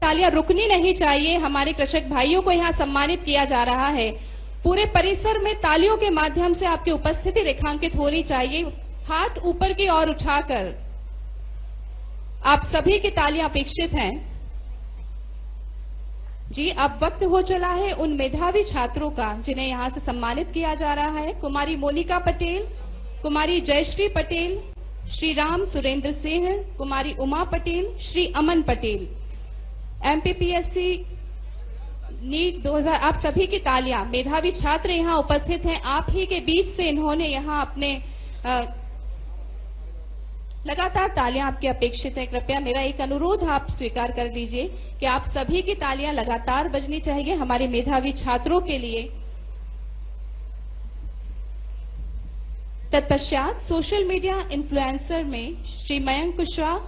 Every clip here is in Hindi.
तालियां रुकनी नहीं चाहिए। हमारे कृषक भाइयों को यहां सम्मानित किया जा रहा है। पूरे परिसर में तालियों के माध्यम से आपकी उपस्थिति रेखांकित होनी चाहिए। हाथ ऊपर की ओर उठाकर आप सभी की तालियां अपेक्षित हैं। जी, अब वक्त हो चला है उन मेधावी छात्रों का जिन्हें यहां से सम्मानित किया जा रहा है। कुमारी मोनिका पटेल, कुमारी जयश्री पटेल, श्री राम सुरेंद्र सिंह, कुमारी उमा पटेल, श्री अमन पटेल। एमपीपीएससी नीट 2000, आप सभी की तालियां। मेधावी छात्र यहां उपस्थित हैं। आप ही के बीच से इन्होंने यहां अपने लगातार तालियां आपकी अपेक्षित है। कृपया मेरा एक अनुरोध आप स्वीकार कर लीजिए कि आप सभी की तालियां लगातार बजनी चाहिए हमारे मेधावी छात्रों के लिए। तत्पश्चात सोशल मीडिया इन्फ्लुएंसर में श्री मयंक कुशवाहा,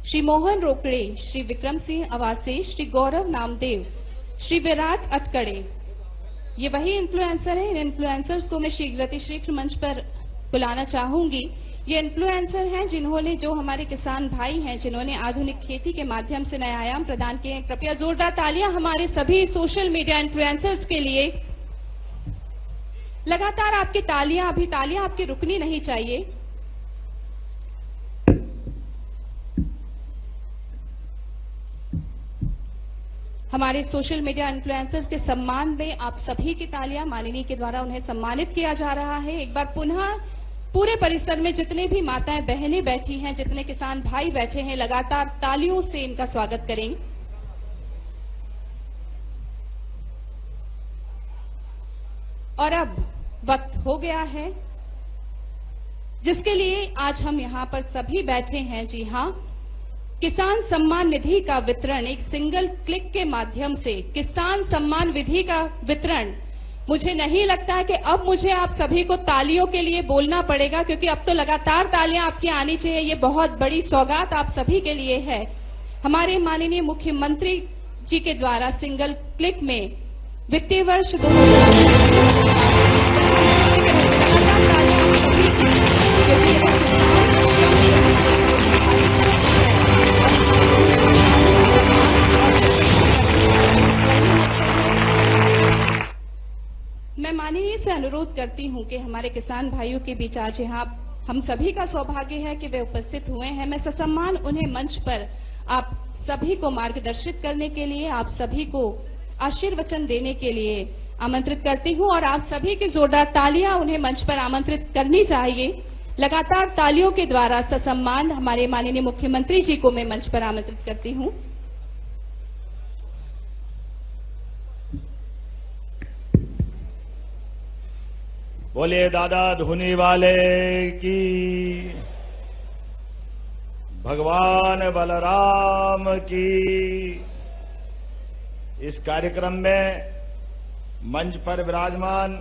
श्री मोहन रोकड़े, श्री विक्रम सिंह अवासे, श्री गौरव नामदेव, श्री विराट अटकड़े। ये वही इन्फ्लुएंसर हैं। इन इन्फ्लुएंसर्स को मैं शीघ्र मंच पर बुलाना चाहूंगी। ये इन्फ्लुएंसर हैं जिन्होंने, जो हमारे किसान भाई हैं जिन्होंने आधुनिक खेती के माध्यम से नए आयाम प्रदान किए हैं। कृपया जोरदार तालियां हमारे सभी सोशल मीडिया इन्फ्लुएंसर्स के लिए। लगातार आपकी तालियां, अभी तालियां आपकी रुकनी नहीं चाहिए। हमारे सोशल मीडिया इन्फ्लुएंसर्स के सम्मान में आप सभी की तालियां माननीय के द्वारा उन्हें सम्मानित किया जा रहा है। एक बार पुनः पूरे परिसर में जितने भी माताएं बहनें बैठी हैं, जितने किसान भाई बैठे हैं, लगातार तालियों से इनका स्वागत करें। और अब वक्त हो गया है जिसके लिए आज हम यहां पर सभी बैठे हैं। जी हां, किसान सम्मान निधि का वितरण एक सिंगल क्लिक के माध्यम से, किसान सम्मान निधि का वितरण। मुझे नहीं लगता है कि अब मुझे आप सभी को तालियों के लिए बोलना पड़ेगा, क्योंकि अब तो लगातार तालियां आपकी आनी चाहिए। ये बहुत बड़ी सौगात आप सभी के लिए है। हमारे माननीय मुख्यमंत्री जी के द्वारा सिंगल क्लिक में वित्तीय वर्ष 2000 मैं माननीय से अनुरोध करती हूं कि हमारे किसान भाइयों के बीच आज यहाँ हम सभी का सौभाग्य है कि वे उपस्थित हुए हैं। मैं ससम्मान उन्हें मंच पर आप सभी को मार्गदर्शित करने के लिए, आप सभी को आशीर्वचन देने के लिए आमंत्रित करती हूं और आप सभी की जोरदार तालियां उन्हें मंच पर आमंत्रित करनी चाहिए। लगातार तालियों के द्वारा ससम्मान हमारे माननीय मुख्यमंत्री जी को मैं मंच पर आमंत्रित करती हूं। बोलिए दादा धुनी वाले की, भगवान बलराम की। इस कार्यक्रम में मंच पर विराजमान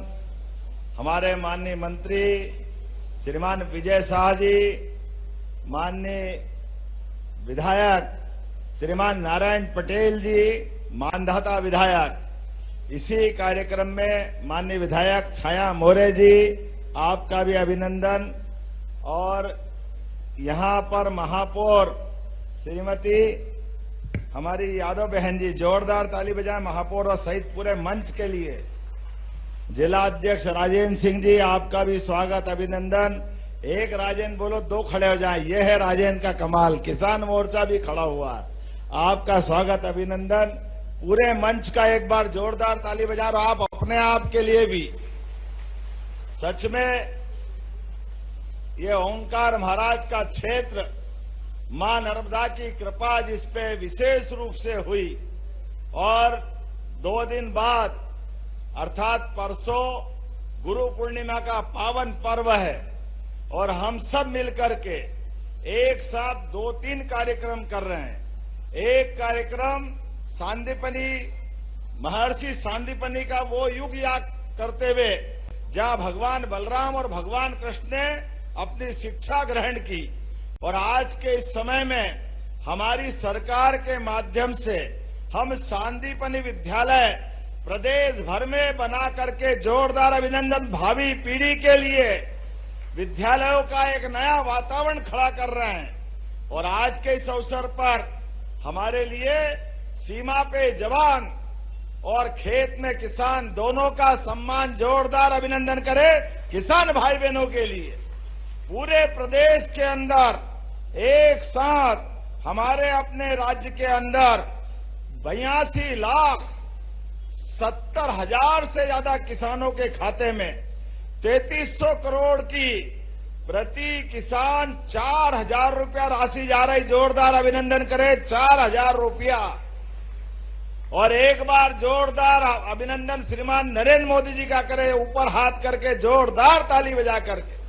हमारे माननीय मंत्री श्रीमान विजय शाह जी, माननीय विधायक श्रीमान नारायण पटेल जी, मानधाता विधायक। इसी कार्यक्रम में माननीय विधायक छाया मोरे जी, आपका भी अभिनंदन। और यहां पर महापौर श्रीमती हमारी यादव बहन जी, जोरदार ताली बजाएं महापौर और सहित पूरे मंच के लिए। जिला अध्यक्ष राजेंद्र सिंह जी, आपका भी स्वागत अभिनंदन। एक राजेंद्र बोलो, दो खड़े हो जाएं, यह है राजेंद्र का कमाल। किसान मोर्चा भी खड़ा हुआ, आपका स्वागत अभिनंदन। पूरे मंच का एक बार जोरदार ताली बजा रहे हो आप अपने आप के लिए भी। सच में ये ओंकार महाराज का क्षेत्र, मां नर्मदा की कृपा जिस पे विशेष रूप से हुई, और 2 दिन बाद अर्थात परसों गुरु पूर्णिमा का पावन पर्व है और हम सब मिलकर के एक साथ 2-3 कार्यक्रम कर रहे हैं। एक कार्यक्रम सांदीपनी, महर्षि सांदीपनी का वो युग याद करते हुए जहां भगवान बलराम और भगवान कृष्ण ने अपनी शिक्षा ग्रहण की, और आज के इस समय में हमारी सरकार के माध्यम से हम सांदीपनी विद्यालय प्रदेश भर में बना करके जोरदार अभिनंदन भावी पीढ़ी के लिए विद्यालयों का एक नया वातावरण खड़ा कर रहे हैं। और आज के इस अवसर पर हमारे लिए सीमा पे जवान और खेत में किसान दोनों का सम्मान, जोरदार अभिनंदन करें किसान भाई बहनों के लिए। पूरे प्रदेश के अंदर एक साथ हमारे अपने राज्य के अंदर 82,70,000 से ज्यादा किसानों के खाते में 3300 करोड़ की प्रति किसान 4,000 रुपया राशि जा रही। जोरदार अभिनंदन करें, 4,000 रुपया। और एक बार जोरदार अभिनंदन श्रीमान नरेंद्र मोदी जी का करें, ऊपर हाथ करके जोरदार ताली बजा करके।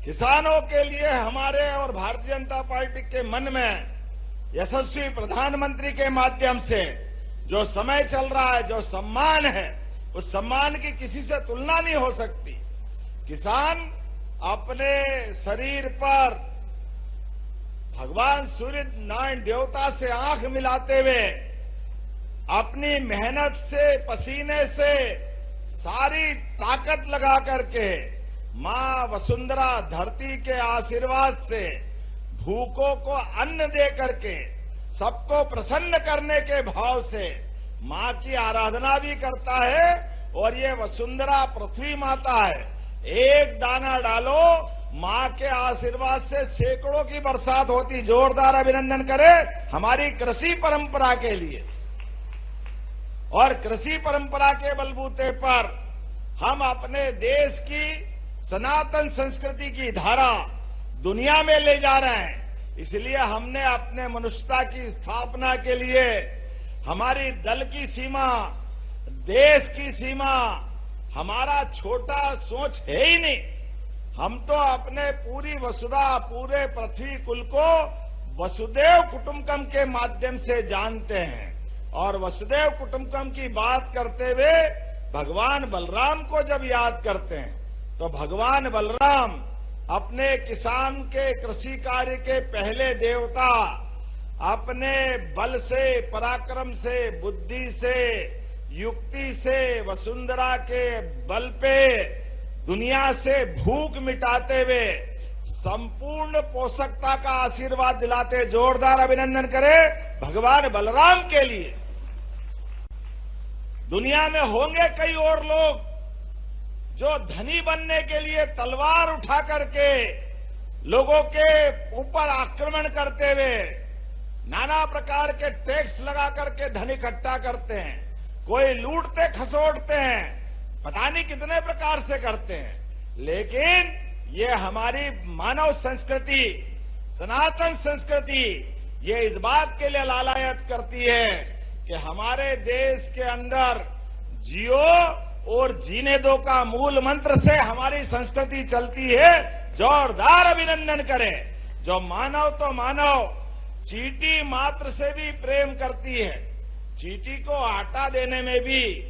किसानों के लिए हमारे और भारतीय जनता पार्टी के मन में यशस्वी प्रधानमंत्री के माध्यम से जो समय चल रहा है, जो सम्मान है, उस सम्मान की किसी से तुलना नहीं हो सकती। किसान अपने शरीर पर भगवान सूर्य नारायण देवता से आंख मिलाते हुए अपनी मेहनत से, पसीने से सारी ताकत लगा करके मां वसुंधरा धरती के आशीर्वाद से भूखों को अन्न दे करके सबको प्रसन्न करने के भाव से मां की आराधना भी करता है। और ये वसुंधरा पृथ्वी माता है, एक दाना डालो मां के आशीर्वाद से सैकड़ों की बरसात होती। जोरदार अभिनंदन करें हमारी कृषि परंपरा के लिए। और कृषि परंपरा के बलबूते पर हम अपने देश की सनातन संस्कृति की धारा दुनिया में ले जा रहे हैं। इसलिए हमने अपने मनुष्यता की स्थापना के लिए हमारी दल की सीमा, देश की सीमा, हमारा छोटा सोच है ही नहीं। हम तो अपने पूरी वसुधा, पूरे पृथ्वी कुल को वसुदेव कुटुंबकम के माध्यम से जानते हैं। और वसुदेव कुटुंबकम की बात करते हुए भगवान बलराम को जब याद करते हैं तो भगवान बलराम अपने किसान के कृषि कार्य के पहले देवता, अपने बल से, पराक्रम से, बुद्धि से, युक्ति से वसुंधरा के बल पे दुनिया से भूख मिटाते हुए संपूर्ण पोषकता का आशीर्वाद दिलाते। जोरदार अभिनंदन करें भगवान बलराम के लिए। दुनिया में होंगे कई और लोग जो धनी बनने के लिए तलवार उठा करके लोगों के ऊपर आक्रमण करते हुए नाना प्रकार के टैक्स लगा करके धन इकट्ठा करते हैं। कोई लूटते खसोटते हैं, पता नहीं कितने प्रकार से करते हैं। लेकिन ये हमारी मानव संस्कृति, सनातन संस्कृति, ये इस बात के लिए लालायत करती है कि हमारे देश के अंदर जियो और जीने दो का मूल मंत्र से हमारी संस्कृति चलती है। जोरदार अभिनंदन करें। जो मानव तो मानव चींटी मात्र से भी प्रेम करती है। चींटी को आटा देने में भी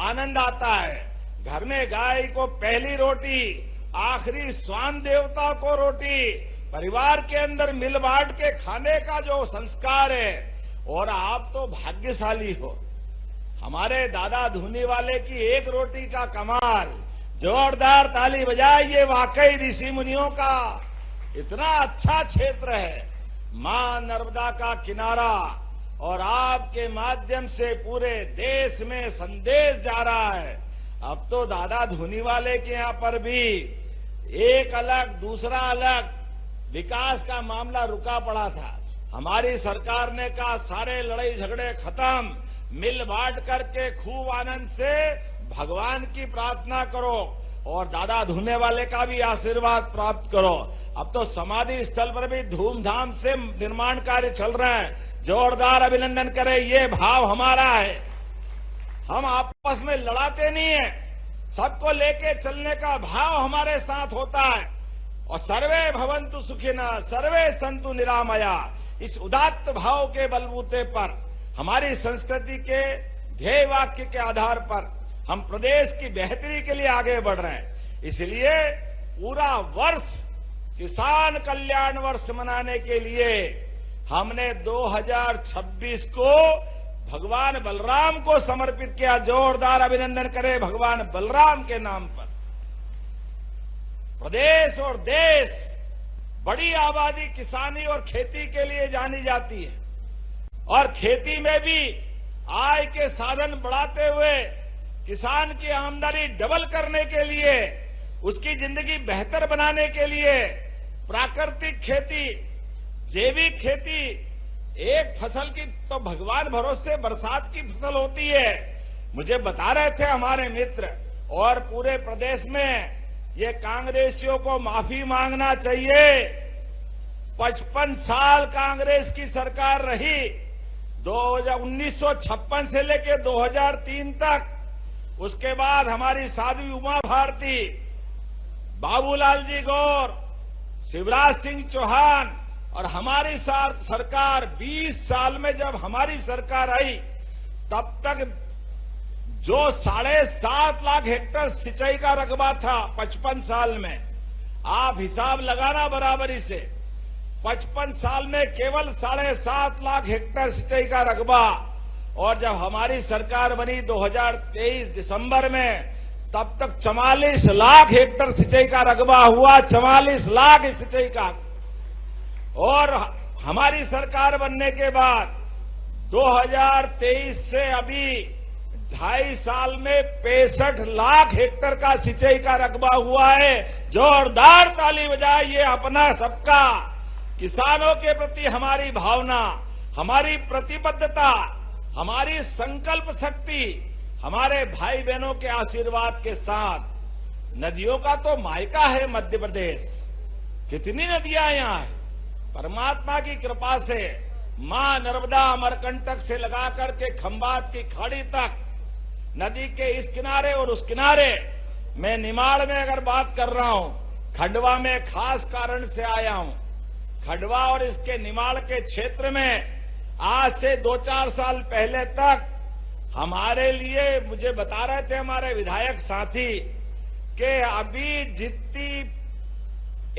आनंद आता है। घर में गाय को पहली रोटी, आखिरी स्वान देवता को रोटी, परिवार के अंदर मिल बांट के खाने का जो संस्कार है। और आप तो भाग्यशाली हो, हमारे दादा धूनी वाले की एक रोटी का कमाल। जोरदार ताली बजाइए। वाकई ऋषि मुनियों का इतना अच्छा क्षेत्र है, मां नर्मदा का किनारा। और आपके माध्यम से पूरे देश में संदेश जा रहा है। अब तो दादा धूनी वाले के यहां पर भी एक अलग दूसरा अलग विकास का मामला रुका पड़ा था। हमारी सरकार ने कहा सारे लड़ाई झगड़े खत्म, मिल बांट करके खूब आनंद से भगवान की प्रार्थना करो और दादा धूने वाले का भी आशीर्वाद प्राप्त करो। अब तो समाधि स्थल पर भी धूमधाम से निर्माण कार्य चल रहे हैं। जोरदार अभिनंदन करें। ये भाव हमारा है। हम आपस में लड़ाते नहीं है, सबको लेके चलने का भाव हमारे साथ होता है। और सर्वे भवन्तु सुखिनः सर्वे सन्तु निरामया, इस उदात्त भाव के बलबूते पर हमारी संस्कृति के ध्येय वाक्य के आधार पर हम प्रदेश की बेहतरी के लिए आगे बढ़ रहे हैं। इसलिए पूरा वर्ष किसान कल्याण वर्ष मनाने के लिए हमने 2026 को भगवान बलराम को समर्पित किया। जोरदार अभिनंदन करें भगवान बलराम के नाम पर। प्रदेश और देश बड़ी आबादी किसानी और खेती के लिए जानी जाती है और खेती में भी आय के साधन बढ़ाते हुए किसान की आमदनी डबल करने के लिए, उसकी जिंदगी बेहतर बनाने के लिए प्राकृतिक खेती, जैविक खेती, एक फसल की तो भगवान भरोसे बरसात की फसल होती है। मुझे बता रहे थे हमारे मित्र, और पूरे प्रदेश में ये कांग्रेसियों को माफी मांगना चाहिए। 55 साल कांग्रेस की सरकार रही, 1956 से लेकर 2003 तक। उसके बाद हमारी साध्वी उमा भारती, बाबूलाल जी गौर, शिवराज सिंह चौहान और हमारी सरकार 20 साल में जब हमारी सरकार आई, तब तक जो 7.5 लाख हेक्टेयर सिंचाई का रकबा था 55 साल में, आप हिसाब लगाना बराबरी से, 55 साल में केवल 7.5 लाख हेक्टेयर सिंचाई का रकबा। और जब हमारी सरकार बनी 2023 दिसंबर में, तब तक 44 लाख हेक्टेयर सिंचाई का रकबा हुआ, 44 लाख सिंचाई का। और हमारी सरकार बनने के बाद 2023 से अभी 2.5 साल में 65 लाख हेक्टेयर का सिंचाई का रकबा हुआ है। जोरदार ताली बजाइए। अपना सबका, किसानों के प्रति हमारी भावना, हमारी प्रतिबद्धता, हमारी संकल्प शक्ति, हमारे भाई बहनों के आशीर्वाद के साथ। नदियों का तो मायका है मध्य प्रदेश, कितनी नदियां यहां हैं। परमात्मा की कृपा से मां नर्मदा अमरकंटक से लगाकर के खंभात की खाड़ी तक, नदी के इस किनारे और उस किनारे, मैं निमाड़ में अगर बात कर रहा हूं, खंडवा में खास कारण से आया हूं। खंडवा और इसके निमाड़ के क्षेत्र में आज से 2-4 साल पहले तक हमारे लिए, मुझे बता रहे थे हमारे विधायक साथी, कि अभी जितनी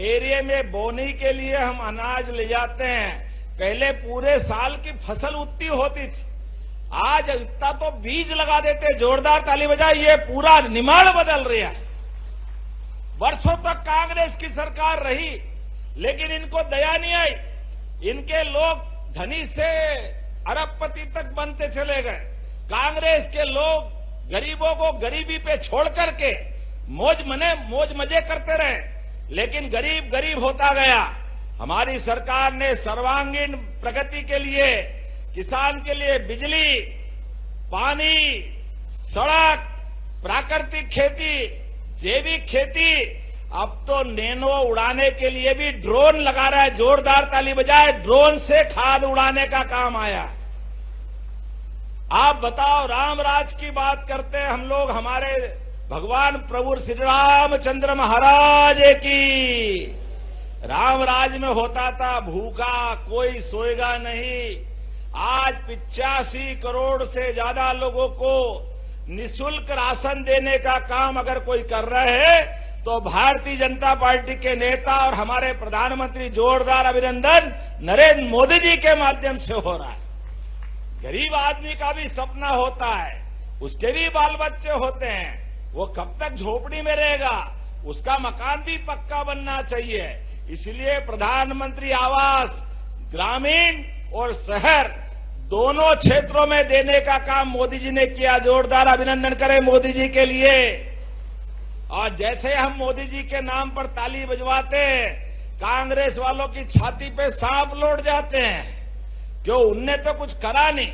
एरिया में बोनी के लिए हम अनाज ले जाते हैं, पहले पूरे साल की फसल उतनी होती थी, आज इतना तो बीज लगा देते। जोरदार ताली बजाइए। पूरा निमाड़ बदल रहा है। वर्षों तक कांग्रेस की सरकार रही, लेकिन इनको दया नहीं आई। इनके लोग धनी से अरबपति तक बनते चले गए। कांग्रेस के लोग गरीबों को गरीबी पे छोड़ करके मौज मजे करते रहे, लेकिन गरीब गरीब होता गया। हमारी सरकार ने सर्वांगीण प्रगति के लिए, किसान के लिए बिजली, पानी, सड़क, प्राकृतिक खेती, जैविक खेती, अब तो नैनो उड़ाने के लिए भी ड्रोन लगा रहा है। जोरदार ताली बजाए। ड्रोन से खाद उड़ाने का काम आया। आप बताओ, रामराज की बात करते हैं हम लोग, हमारे भगवान प्रभु श्री रामचंद्र महाराज की। रामराज में होता था भूखा कोई सोएगा नहीं। आज 85 करोड़ से ज्यादा लोगों को निःशुल्क राशन देने का काम अगर कोई कर रहे हैं, तो भारतीय जनता पार्टी के नेता और हमारे प्रधानमंत्री, जोरदार अभिनंदन, नरेंद्र मोदी जी के माध्यम से हो रहा है। गरीब आदमी का भी सपना होता है, उसके भी बाल बच्चे होते हैं, वो कब तक झोपड़ी में रहेगा, उसका मकान भी पक्का बनना चाहिए। इसलिए प्रधानमंत्री आवास ग्रामीण और शहर दोनों क्षेत्रों में देने का काम मोदी जी ने किया। जोरदार अभिनंदन करें मोदी जी के लिए। और जैसे हम मोदी जी के नाम पर ताली बजवाते हैं, कांग्रेस वालों की छाती पे सांप लौट जाते हैं। क्यों? उनने तो कुछ करा नहीं,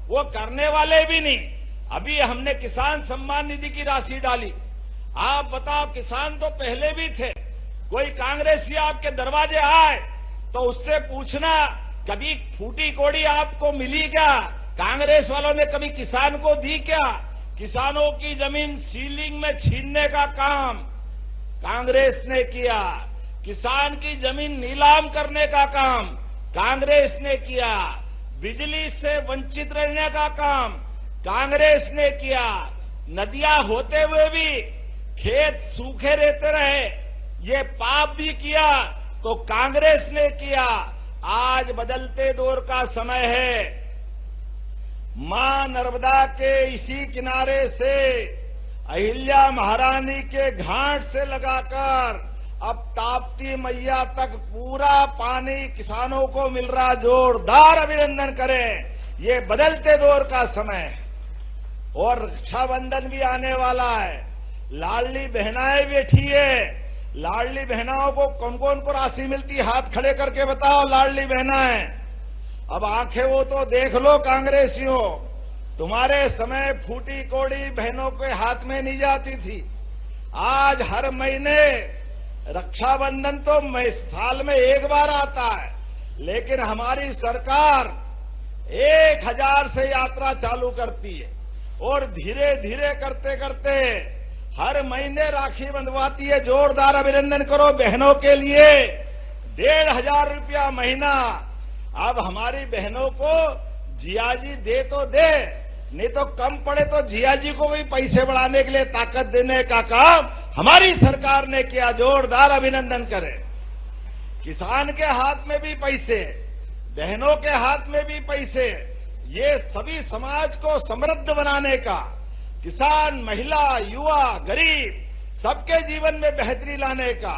वो करने वाले भी नहीं। अभी हमने किसान सम्मान निधि की राशि डाली। आप बताओ, किसान तो पहले भी थे। कोई कांग्रेसी आपके दरवाजे आए तो उससे पूछना, कभी फूटी कोड़ी आपको मिली क्या? कांग्रेस वालों ने कभी किसान को दी क्या? किसानों की जमीन सीलिंग में छीनने का काम कांग्रेस ने किया। किसान की जमीन नीलाम करने का काम कांग्रेस ने किया। बिजली से वंचित रहने का काम कांग्रेस ने किया। नदियां होते हुए भी खेत सूखे रहते रहे, ये पाप भी किया तो कांग्रेस ने किया। आज बदलते दौर का समय है। मां नर्मदा के इसी किनारे से, अहिल्या महारानी के घाट से लगाकर अब ताप्ती मैया तक पूरा पानी किसानों को मिल रहा। जोरदार अभिनंदन करें। ये बदलते दौर का समय है और रक्षाबंधन भी आने वाला है। लाडली बहनाएं बैठी है। लाडली बहनाओं को कौन कौन को राशि मिलती है? हाथ खड़े करके बताओ। लाडली बहनाएं, अब आंखें वो तो देख लो कांग्रेसियों, तुम्हारे समय फूटी कोड़ी बहनों के हाथ में नहीं जाती थी। आज हर महीने रक्षाबंधन तो साल में एक बार आता है, लेकिन हमारी सरकार 1000 से यात्रा चालू करती है और धीरे धीरे करते करते हर महीने राखी बंधवाती है। जोरदार अभिनंदन करो बहनों के लिए। 1500 रुपया महीना। अब हमारी बहनों को जियाजी दे तो दे, नहीं तो कम पड़े तो जियाजी को भी पैसे बढ़ाने के लिए ताकत देने का काम हमारी सरकार ने किया। जोरदार अभिनंदन करें। किसान के हाथ में भी पैसे, बहनों के हाथ में भी पैसे। ये सभी समाज को समृद्ध बनाने का, किसान, महिला, युवा, गरीब सबके जीवन में बेहतरी लाने का,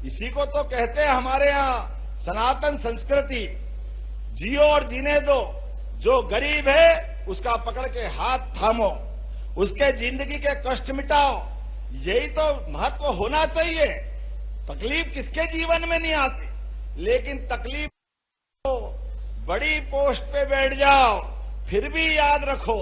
इसी को तो कहते हैं हमारे यहां सनातन संस्कृति। जियो और जीने दो। जो गरीब है उसका पकड़ के हाथ थामो, उसके जिंदगी के कष्ट मिटाओ। यही तो महत्व होना चाहिए। तकलीफ किसके जीवन में नहीं आती, लेकिन तकलीफ तो बड़ी पोस्ट पे बैठ जाओ फिर भी याद रखो,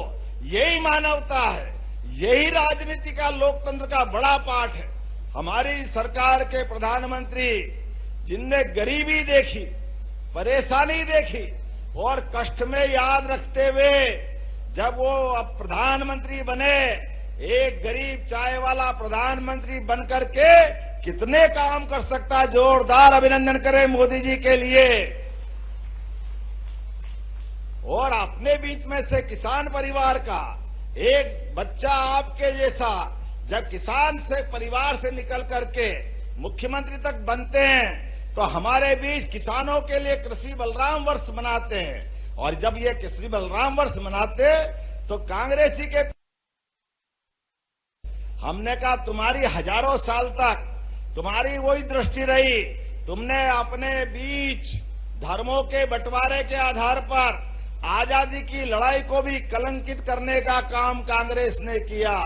यही मानवता है। यही राजनीति का, लोकतंत्र का बड़ा पाठ है। हमारी सरकार के प्रधानमंत्री जिनने गरीबी देखी, परेशानी देखी और कष्ट में याद रखते हुए जब वो अब प्रधानमंत्री बने, एक गरीब चाय वाला प्रधानमंत्री बनकर के कितने काम कर सकता है। जोरदार अभिनंदन करें मोदी जी के लिए। और अपने बीच में से किसान परिवार का एक बच्चा आपके जैसा जब किसान से परिवार से निकल करके मुख्यमंत्री तक बनते हैं, तो हमारे बीच किसानों के लिए कृषि बलराम वर्ष मनाते हैं। और जब ये कृषि बलराम वर्ष मनाते तो कांग्रेसी के हमने कहा तुम्हारी हजारों साल तक तुम्हारी वही दृष्टि रही। तुमने अपने बीच धर्मों के बंटवारे के आधार पर आजादी की लड़ाई को भी कलंकित करने का काम कांग्रेस ने किया।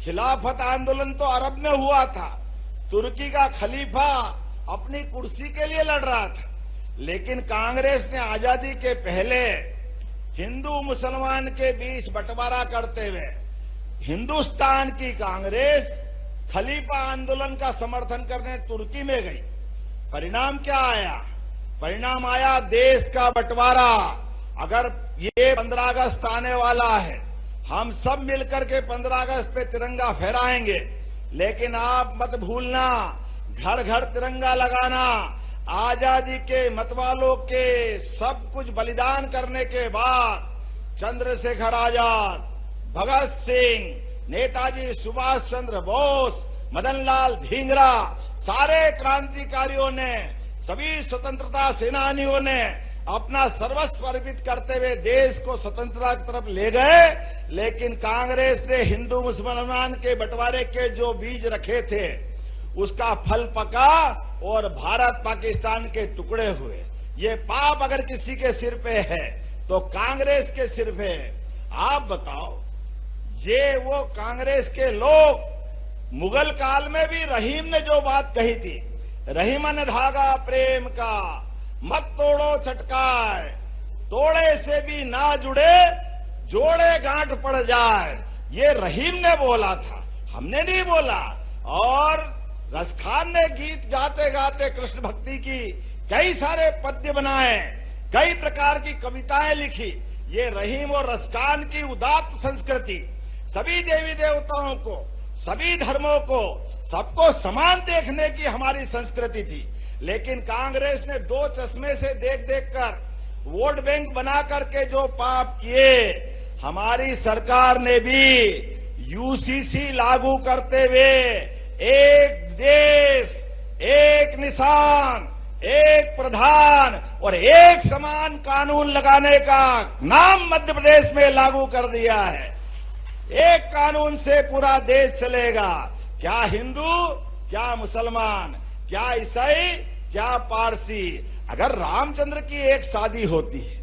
खिलाफत आंदोलन तो अरब में हुआ था। तुर्की का खलीफा अपनी कुर्सी के लिए लड़ रहा था, लेकिन कांग्रेस ने आजादी के पहले हिंदू मुसलमान के बीच बंटवारा करते हुए हिंदुस्तान की कांग्रेस खलीफा आंदोलन का समर्थन करने तुर्की में गई। परिणाम क्या आया? परिणाम आया देश का बंटवारा। अगर ये 15 अगस्त आने वाला है, हम सब मिलकर के 15 अगस्त पे तिरंगा फहराएंगे, लेकिन आप मत भूलना घर घर तिरंगा लगाना। आजादी के मतवालों के सब कुछ बलिदान करने के बाद चंद्रशेखर आजाद, भगत सिंह, नेताजी सुभाष चंद्र बोस, मदन लाल धिंगरा, सारे क्रांतिकारियों ने, सभी स्वतंत्रता सेनानियों ने अपना सर्वस्व अर्पित करते हुए देश को स्वतंत्रता की तरफ ले गए। लेकिन कांग्रेस ने हिंदू मुसलमान के बंटवारे के जो बीज रखे थे उसका फल पका और भारत पाकिस्तान के टुकड़े हुए। ये पाप अगर किसी के सिर पे है तो कांग्रेस के सिर पे है। आप बताओ, ये वो कांग्रेस के लोग मुगल काल में भी रहीम ने जो बात कही थी, रहीमन धागा प्रेम का मत तोड़ो चटकाए, तोड़े से भी ना जुड़े जोड़े गांठ पड़ जाए, ये रहीम ने बोला था, हमने नहीं बोला। और रसखान ने गीत गाते गाते कृष्ण भक्ति की कई सारे पद्य बनाए, कई प्रकार की कविताएं लिखी। ये रहीम और रसखान की उदात्त संस्कृति सभी देवी देवताओं को, सभी धर्मों को, सबको समान देखने की हमारी संस्कृति थी। लेकिन कांग्रेस ने दो चश्मे से देख देख कर वोट बैंक बना करके जो पाप किए, हमारी सरकार ने भी यूसीसी लागू करते हुए एक देश, एक निशान, एक प्रधान और एक समान कानून लगाने का नाम मध्य प्रदेश में लागू कर दिया है। एक कानून से पूरा देश चलेगा। क्या हिंदू क्या मुसलमान, क्या ईसाई, क्या पारसी। अगर रामचंद्र की एक शादी होती है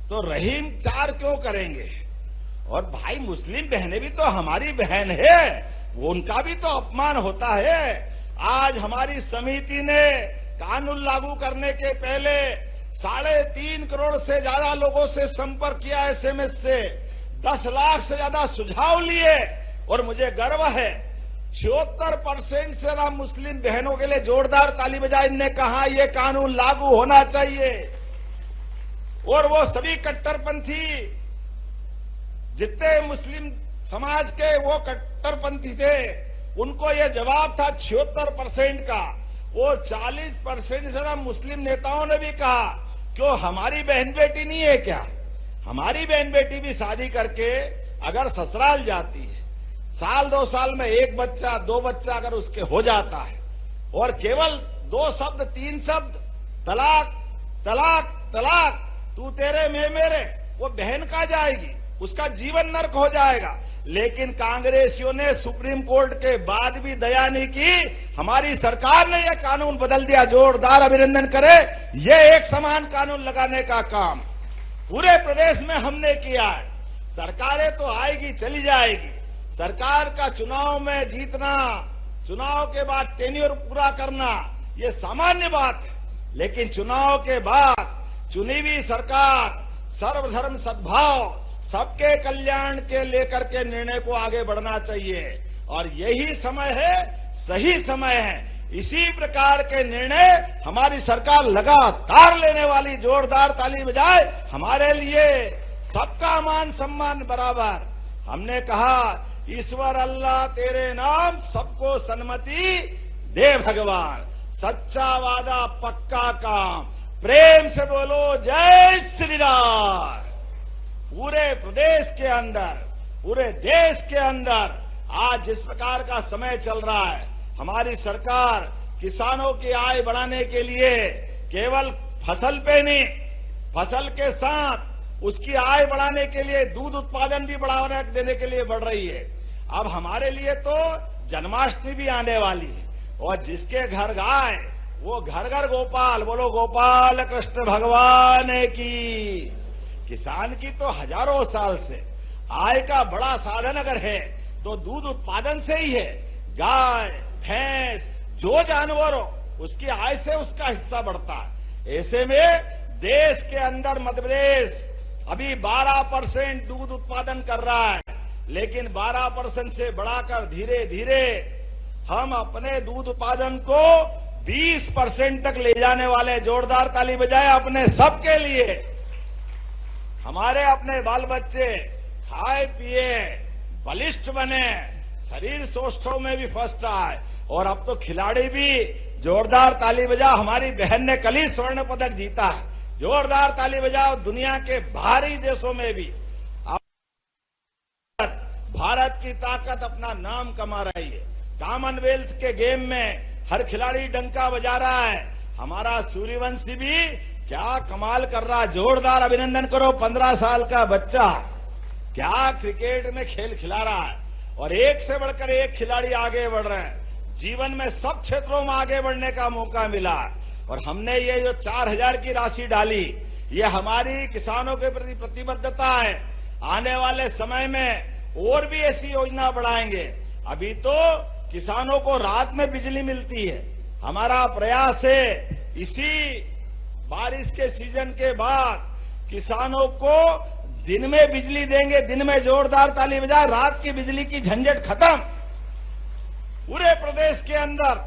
तो रहीम 4 क्यों करेंगे? और भाई मुस्लिम बहनें भी तो हमारी बहन है, वो उनका भी तो अपमान होता है। आज हमारी समिति ने कानून लागू करने के पहले 3.5 करोड़ से ज्यादा लोगों से संपर्क किया, एसएमएस से 10 लाख से ज्यादा सुझाव लिए, और मुझे गर्व है 76% से ज्यादा मुस्लिम बहनों के लिए जोरदार ताली बजाई ने कहा यह कानून लागू होना चाहिए। और वो सभी कट्टरपंथी जितने मुस्लिम समाज के वो कट्टरपंथी थे, उनको यह जवाब था 76% का। वो 40% से ज्यादा मुस्लिम नेताओं ने भी कहा क्यों हमारी बहन बेटी नहीं है क्या? हमारी बहन बेटी भी शादी करके अगर ससुराल जाती है, साल 2 साल में 1 बच्चा 2 बच्चा अगर उसके हो जाता है, और केवल 2 शब्द 3 शब्द तलाक तलाक तलाक, तू तेरे मैं मेरे, वो बहन कहां जाएगी? उसका जीवन नर्क हो जाएगा। लेकिन कांग्रेसियों ने सुप्रीम कोर्ट के बाद भी दया नहीं की, हमारी सरकार ने यह कानून बदल दिया। जोरदार अभिनंदन करें, यह एक समान कानून लगाने का काम पूरे प्रदेश में हमने किया है। सरकारें तो आएगी चली जाएगी, सरकार का चुनाव में जीतना, चुनाव के बाद टेन्योर पूरा करना, यह सामान्य बात है। लेकिन चुनाव के बाद चुनी हुई सरकार सर्वधर्म सद्भाव, सबके कल्याण के लेकर के निर्णय को आगे बढ़ना चाहिए, और यही समय है, सही समय है। इसी प्रकार के निर्णय हमारी सरकार लगातार लेने वाली। जोरदार ताली बजाए हमारे लिए। सबका मान सम्मान बराबर। हमने कहा ईश्वर अल्लाह तेरे नाम सबको सन्मति दे भगवान, सच्चा वादा पक्का काम, प्रेम से बोलो जय श्री राम। पूरे प्रदेश के अंदर, पूरे देश के अंदर आज जिस प्रकार का समय चल रहा है, हमारी सरकार किसानों की आय बढ़ाने के लिए केवल फसल पे नहीं, फसल के साथ उसकी आय बढ़ाने के लिए दूध उत्पादन भी बढ़ावा देने के लिए बढ़ रही है। अब हमारे लिए तो जन्माष्टमी भी आने वाली है, और जिसके घर गाय वो घर घर गोपाल। बोलो गोपाल कृष्ण भगवान की। किसान की तो हजारों साल से आय का बड़ा साधन अगर है तो दूध उत्पादन से ही है। गाय भैंस जो जानवर हो उसकी आय से उसका हिस्सा बढ़ता है। ऐसे में देश के अंदर मध्य प्रदेश अभी 12% दूध उत्पादन कर रहा है, लेकिन 12% से बढ़ाकर धीरे धीरे हम अपने दूध उत्पादन को 20% तक ले जाने वाले। जोरदार ताली बजाए अपने सबके लिए। हमारे अपने बाल बच्चे खाए पिए बलिष्ठ बने, शरीर सौष्ठव में भी फर्स्ट आए, और अब तो खिलाड़ी भी। जोरदार ताली बजाओ, हमारी बहन ने कल ही स्वर्ण पदक जीता है। जोरदार ताली बजाओ। दुनिया के बाहरी देशों में भी भारत की ताकत अपना नाम कमा रही है। कॉमनवेल्थ के गेम में हर खिलाड़ी डंका बजा रहा है। हमारा सूर्यवंशी भी क्या कमाल कर रहा। जोरदार अभिनंदन करो। 15 साल का बच्चा क्या क्रिकेट में खेल खिला रहा है, और एक से बढ़कर एक खिलाड़ी आगे बढ़ रहे हैं। जीवन में सब क्षेत्रों में आगे बढ़ने का मौका मिला, और हमने ये जो 4000 की राशि डाली, ये हमारी किसानों के प्रति प्रतिबद्धता है। आने वाले समय में और भी ऐसी योजना बढ़ाएंगे। अभी तो किसानों को रात में बिजली मिलती है। हमारा प्रयास है इसी बारिश के सीजन के बाद किसानों को दिन में बिजली देंगे। दिन में जोरदार ताली बजाए, रात की बिजली की झंझट खत्म। पूरे प्रदेश के अंदर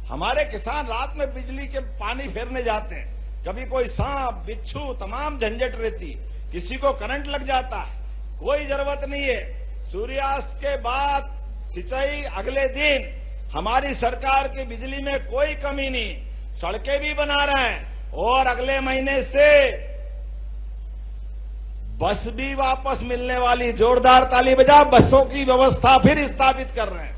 हमारे किसान रात में बिजली के पानी फेरने जाते हैं, कभी कोई सांप बिच्छू तमाम झंझट रहती, किसी को करंट लग जाता है, कोई जरूरत नहीं है। सूर्यास्त के बाद सिंचाई अगले दिन। हमारी सरकार की बिजली में कोई कमी नहीं। सड़कें भी बना रहे हैं, और अगले महीने से बस भी वापस मिलने वाली। जोरदार ताली बजा। बसों की व्यवस्था फिर स्थापित कर रहे हैं।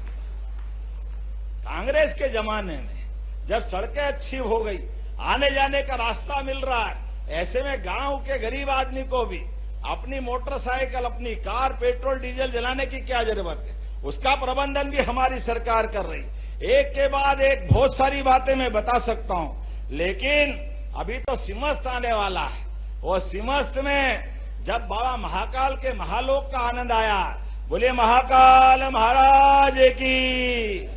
कांग्रेस के जमाने में जब सड़कें अच्छी हो गई, आने जाने का रास्ता मिल रहा है, ऐसे में गांव के गरीब आदमी को भी अपनी मोटरसाइकिल, अपनी कार पेट्रोल डीजल जलाने की क्या जरूरत है? उसका प्रबंधन भी हमारी सरकार कर रही। एक के बाद एक बहुत सारी बातें मैं बता सकता हूं, लेकिन अभी तो सिमस्त आने वाला है। और सिमस्त में जब बाबा महाकाल के महालोक का आनंद आया, बोलिए महाकाल महाराज की,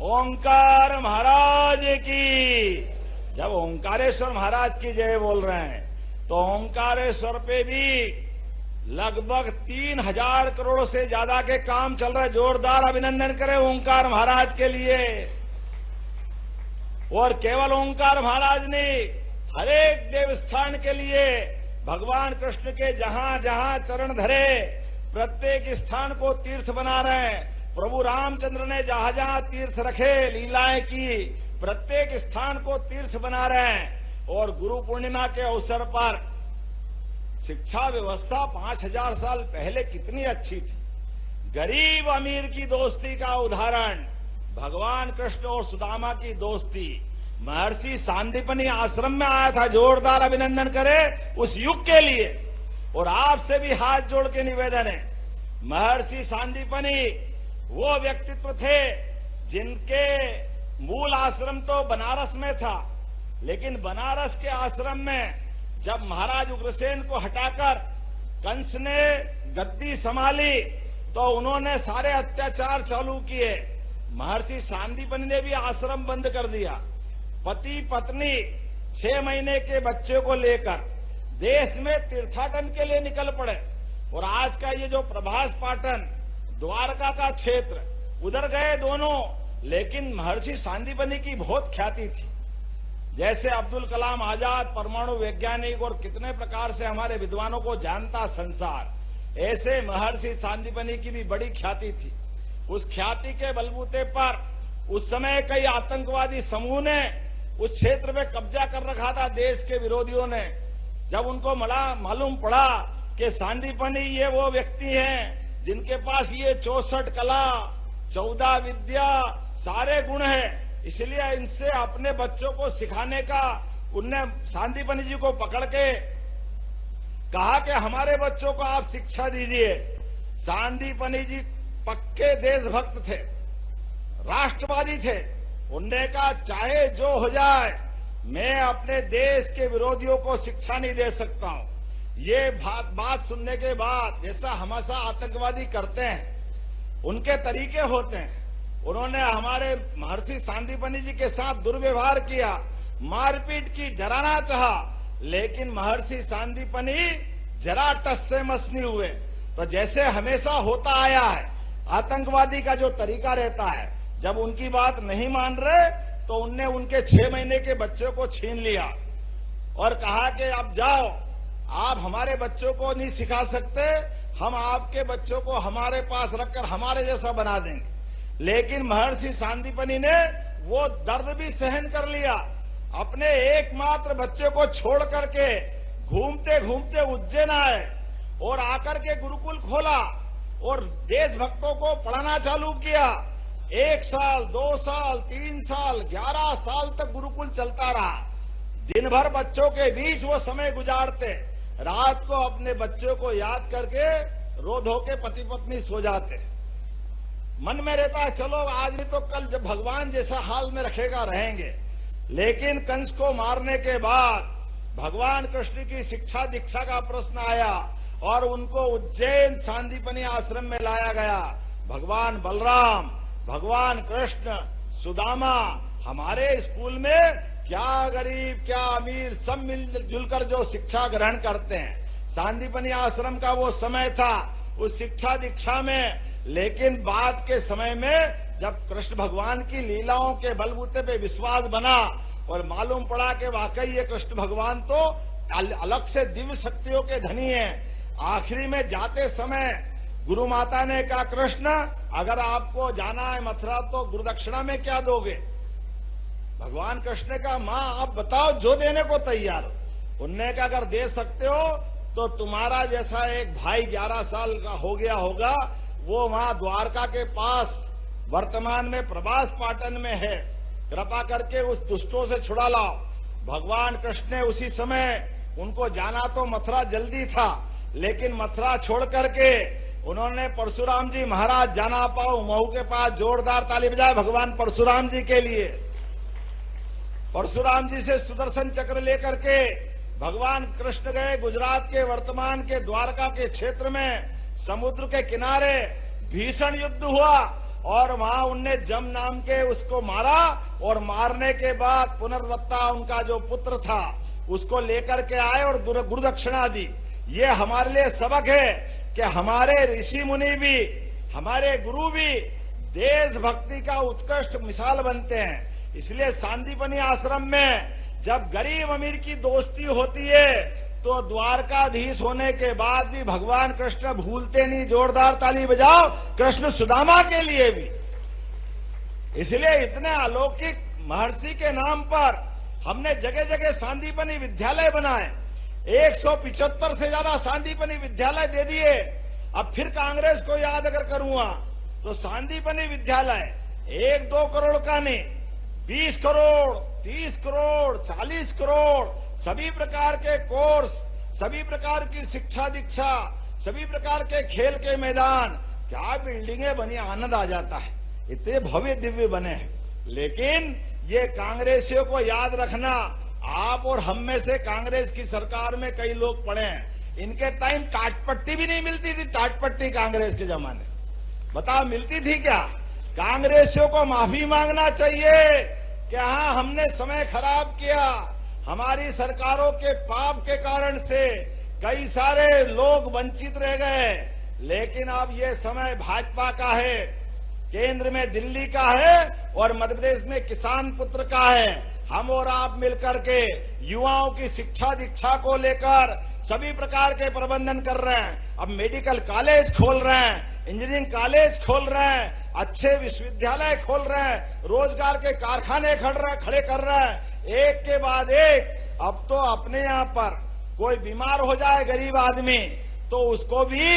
ओंकार महाराज की। जब ओंकारेश्वर महाराज की जय बोल रहे हैं तो ओंकारेश्वर पे भी लगभग 3000 करोड़ से ज्यादा के काम चल रहे। जोरदार अभिनंदन करें ओंकार महाराज के लिए। और केवल ओंकार महाराज ने हर एक देवस्थान के लिए भगवान कृष्ण के जहां जहां चरण धरे प्रत्येक स्थान को तीर्थ बना रहे हैं। प्रभु रामचंद्र ने जहां जहां तीर्थ रखे, लीलाएं की, प्रत्येक स्थान को तीर्थ बना रहे हैं। और गुरु पूर्णिमा के अवसर पर शिक्षा व्यवस्था 5000 साल पहले कितनी अच्छी थी। गरीब अमीर की दोस्ती का उदाहरण भगवान कृष्ण और सुदामा की दोस्ती महर्षि सांदीपनि आश्रम में आया था। जोरदार अभिनंदन करें उस युग के लिए। और आपसे भी हाथ जोड़ के निवेदन है, महर्षि सांदीपनि वो व्यक्तित्व थे जिनके मूल आश्रम तो बनारस में था, लेकिन बनारस के आश्रम में जब महाराज उग्रसेन को हटाकर कंस ने गद्दी संभाली तो उन्होंने सारे अत्याचार चालू किए। महर्षि सांदीपनि ने भी आश्रम बंद कर दिया। पति पत्नी 6 महीने के बच्चे को लेकर देश में तीर्थाटन के लिए निकल पड़े। और आज का ये जो प्रभास पाटन द्वारका का क्षेत्र, उधर गए दोनों, लेकिन महर्षि सांदीपनि की बहुत ख्याति थी। जैसे अब्दुल कलाम आजाद परमाणु वैज्ञानिक और कितने प्रकार से हमारे विद्वानों को जानता संसार, ऐसे महर्षि सांदीपनि की भी बड़ी ख्याति थी। उस ख्याति के बलबूते पर उस समय कई आतंकवादी समूह ने उस क्षेत्र में कब्जा कर रखा था देश के विरोधियों ने। जब उनको मालूम पड़ा कि सांदीपनि ये वो व्यक्ति हैं जिनके पास ये 64 कला 14 विद्या सारे गुण हैं, इसलिए इनसे अपने बच्चों को सिखाने का उनने सांदीपनि जी को पकड़ के कहा कि हमारे बच्चों को आप शिक्षा दीजिए। सांदीपनि जी पक्के देशभक्त थे, राष्ट्रवादी थे। उनने कहा चाहे जो हो जाए मैं अपने देश के विरोधियों को शिक्षा नहीं दे सकता हूं। ये बात सुनने के बाद जैसा हमेशा आतंकवादी करते हैं उनके तरीके होते हैं, उन्होंने हमारे महर्षि सांदीपनि जी के साथ दुर्व्यवहार किया, मारपीट की, डराना चाहा, लेकिन महर्षि सांदीपनि जरा टस से मस नहीं हुए। तो जैसे हमेशा होता आया है आतंकवादी का जो तरीका रहता है, जब उनकी बात नहीं मान रहे तो उनने उनके 6 महीने के बच्चे को छीन लिया और कहा कि अब जाओ, आप हमारे बच्चों को नहीं सिखा सकते, हम आपके बच्चों को हमारे पास रखकर हमारे जैसा बना देंगे। लेकिन महर्षि सांदीपनि ने वो दर्द भी सहन कर लिया। अपने एकमात्र बच्चे को छोड़ करके घूमते घूमते उज्जैन आए और आकर के गुरुकुल खोला और देशभक्तों को पढ़ाना चालू किया। 1 साल, 2 साल, 3 साल, 11 साल तक गुरुकुल चलता रहा। दिन भर बच्चों के बीच वो समय गुजारते, रात को अपने बच्चों को याद करके रो धो के पति पत्नी सो जाते। मन में रहता है चलो आज नहीं तो कल जब भगवान जैसा हाल में रखेगा रहेंगे। लेकिन कंस को मारने के बाद भगवान कृष्ण की शिक्षा दीक्षा का प्रश्न आया और उनको उज्जैन सांदीपनि आश्रम में लाया गया। भगवान बलराम, भगवान कृष्ण, सुदामा हमारे स्कूल में क्या गरीब क्या अमीर सब मिलजुल कर जो शिक्षा ग्रहण करते हैं। सांदीपनि आश्रम का वो समय था उस शिक्षा दीक्षा में। लेकिन बाद के समय में जब कृष्ण भगवान की लीलाओं के बलबूते पे विश्वास बना और मालूम पड़ा कि वाकई ये कृष्ण भगवान तो अलग से दिव्य शक्तियों के धनी हैं। आखिरी में जाते समय गुरु माता ने कहा कृष्ण अगर आपको जाना है मथुरा तो गुरुदक्षिणा में क्या दोगे? भगवान कृष्ण ने कहा मां आप बताओ जो देने को तैयार हो। उनने कहा अगर दे सकते हो तो तुम्हारा जैसा एक भाई 11 साल का हो गया होगा, वो वहां द्वारका के पास वर्तमान में प्रभास पाटन में है, कृपा करके उस दुष्टों से छुड़ा लाओ। भगवान कृष्ण ने उसी समय उनको जाना तो मथुरा जल्दी था, लेकिन मथुरा छोड़ करके उन्होंने परशुराम जी महाराज जाना पाओ महू के पास जोरदार ताली बजाए भगवान परशुराम जी के लिए। परशुराम जी से सुदर्शन चक्र लेकर के भगवान कृष्ण गए गुजरात के वर्तमान के द्वारका के क्षेत्र में, समुद्र के किनारे भीषण युद्ध हुआ और वहां उनने जम नाम के उसको मारा और मारने के बाद पुनर्वत्ता उनका जो पुत्र था उसको लेकर के आए और गुरुदक्षिणा दी। ये हमारे लिए सबक है कि हमारे ऋषि मुनि भी, हमारे गुरु भी देशभक्ति का उत्कृष्ट मिसाल बनते हैं। इसलिए सांदीपनी आश्रम में जब गरीब अमीर की दोस्ती होती है तो द्वारकाधीश होने के बाद भी भगवान कृष्ण भूलते नहीं। जोरदार ताली बजाओ कृष्ण सुदामा के लिए भी। इसलिए इतने अलौकिक महर्षि के नाम पर हमने जगह जगह सांदीपनी विद्यालय बनाए। 175 से ज्यादा सांदीपनी विद्यालय दे दिए। अब फिर कांग्रेस को याद अगर करूंगा तो सांदीपनी विद्यालय 1-2 करोड़ का नहीं, 20 करोड़, 30 करोड़, 40 करोड़, सभी प्रकार के कोर्स, सभी प्रकार की शिक्षा दीक्षा, सभी प्रकार के खेल के मैदान, क्या बिल्डिंगें बनी, आनंद आ जाता है। इतने भव्य दिव्य बने हैं। लेकिन ये कांग्रेसियों को याद रखना, आप और हम में से कांग्रेस की सरकार में कई लोग पड़े हैं, इनके टाइम टाटपट्टी भी नहीं मिलती थी। टाटपट्टी कांग्रेस के जमाने बताओ मिलती थी क्या? कांग्रेसियों को माफी मांगना चाहिए कि हाँ हमने समय खराब किया, हमारी सरकारों के पाप के कारण से कई सारे लोग वंचित रह गए। लेकिन अब ये समय भाजपा का है, केंद्र में दिल्ली का है और मध्य प्रदेश में किसान पुत्र का है। हम और आप मिलकर के युवाओं की शिक्षा दीक्षा को लेकर सभी प्रकार के प्रबंधन कर रहे हैं। अब मेडिकल कॉलेज खोल रहे हैं, इंजीनियरिंग कॉलेज खोल रहे हैं, अच्छे विश्वविद्यालय खोल रहे हैं, रोजगार के कारखाने खड़े कर रहे हैं, एक के बाद एक। अब तो अपने यहां पर कोई बीमार हो जाए गरीब आदमी तो उसको भी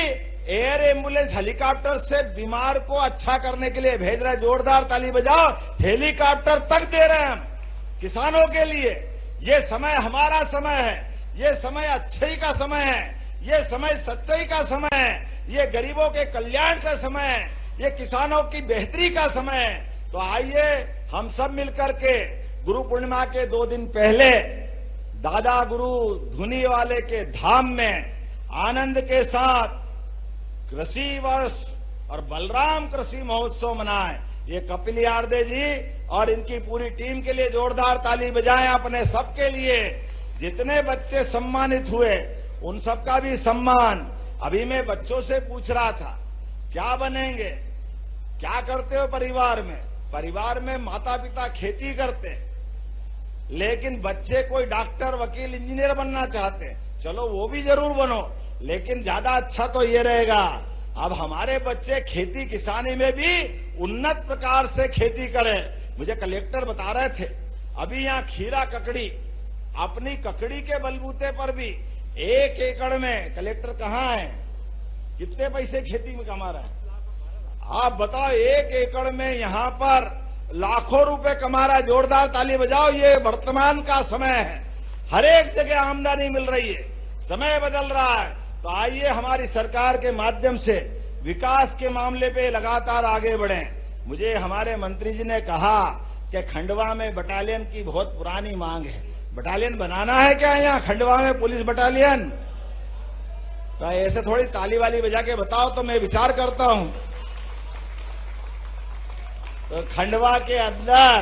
एयर एम्बुलेंस हेलीकॉप्टर से बीमार को अच्छा करने के लिए भेज रहे। जोरदार ताली बजाओ, हेलीकॉप्टर तक दे रहे हैं हम किसानों के लिए। ये समय हमारा समय है, ये समय अच्छाई का समय है, ये समय सच्चाई का समय है, ये गरीबों के कल्याण का समय है, ये किसानों की बेहतरी का समय है। तो आइए हम सब मिलकर के गुरु पूर्णिमा के 2 दिन पहले दादा गुरु धुनी वाले के धाम में आनंद के साथ कृषि वर्ष और बलराम कृषि महोत्सव मनाएं। ये कपिल यादव जी और इनकी पूरी टीम के लिए जोरदार ताली बजाएं। अपने सबके लिए जितने बच्चे सम्मानित हुए उन सबका भी सम्मान। अभी मैं बच्चों से पूछ रहा था क्या बनेंगे, क्या करते हो परिवार में? परिवार में माता पिता खेती करते, लेकिन बच्चे कोई डॉक्टर वकील इंजीनियर बनना चाहते हैं। चलो वो भी जरूर बनो, लेकिन ज्यादा अच्छा तो ये रहेगा अब हमारे बच्चे खेती किसानी में भी उन्नत प्रकार से खेती करें। मुझे कलेक्टर बता रहे थे अभी यहां खीरा ककड़ी, अपनी ककड़ी के बलबूते पर भी 1 एकड़ में, कलेक्टर कहां है, कितने पैसे खेती में कमा रहे हैं आप बताओ? 1 एकड़ में यहां पर लाखों रुपए कमा रहा है। जोरदार ताली बजाओ। ये वर्तमान का समय है, हर एक जगह आमदनी मिल रही है, समय बदल रहा है। तो आइए हमारी सरकार के माध्यम से विकास के मामले पे लगातार आगे बढ़ें। मुझे हमारे मंत्री जी ने कहा कि खंडवा में बटालियन की बहुत पुरानी मांग है, बटालियन बनाना है क्या यहाँ खंडवा में पुलिस बटालियन? तो ऐसे थोड़ी ताली वाली बजा के बताओ तो मैं विचार करता हूं। तो खंडवा के अंदर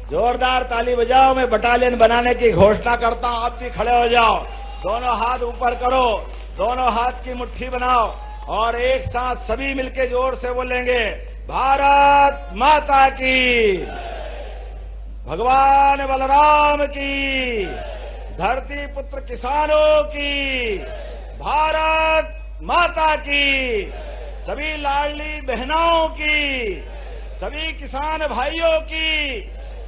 जोरदार ताली बजाओ, मैं बटालियन बनाने की घोषणा करता हूं। आप भी खड़े हो जाओ, दोनों हाथ ऊपर करो, दोनों हाथ की मुट्ठी बनाओ और एक साथ सभी मिलके जोर से बोलेंगे भारत माता की, भगवान बलराम की, धरती पुत्र किसानों की, भारत माता की, सभी लाडली बहनों की, सभी किसान भाइयों की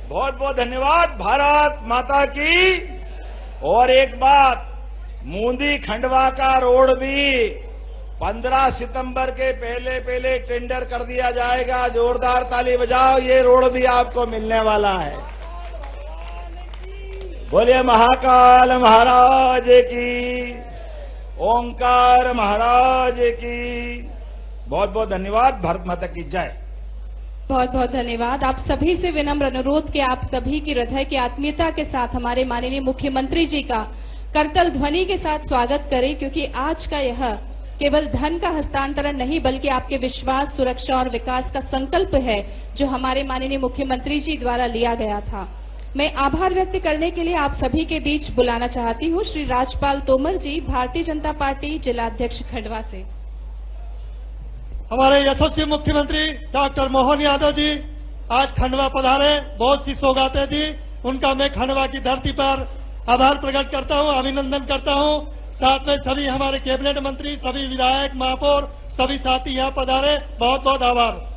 बहुत बहुत धन्यवाद। भारत माता की। और एक बात, मूंदी खंडवा का रोड भी 15 सितंबर के पहले टेंडर कर दिया जाएगा। जोरदार ताली बजाओ, ये रोड भी आपको मिलने वाला है। बोलिए महाकाल महाराज की, ओंकार महाराज की। बहुत बहुत धन्यवाद। भारत माता की जय। बहुत बहुत धन्यवाद। आप सभी से विनम्र अनुरोध कि आप सभी की हृदय की आत्मीयता के साथ हमारे माननीय मुख्यमंत्री जी का करतल ध्वनि के साथ स्वागत करें, क्योंकि आज का यह केवल धन का हस्तांतरण नहीं बल्कि आपके विश्वास, सुरक्षा और विकास का संकल्प है जो हमारे माननीय मुख्यमंत्री जी द्वारा लिया गया था। मैं आभार व्यक्त करने के लिए आप सभी के बीच बुलाना चाहती हूँ श्री राजपाल तोमर जी, भारतीय जनता पार्टी जिला अध्यक्ष खंडवा से। हमारे यशस्वी मुख्यमंत्री डॉक्टर मोहन यादव जी आज खंडवा पधारे, बहुत सी सौगातें दी, उनका मैं खंडवा की धरती पर आभार प्रकट करता हूं, अभिनंदन करता हूं। साथ में सभी हमारे कैबिनेट मंत्री, सभी विधायक, महापौर, सभी साथी यहां पधारे, बहुत बहुत आभार।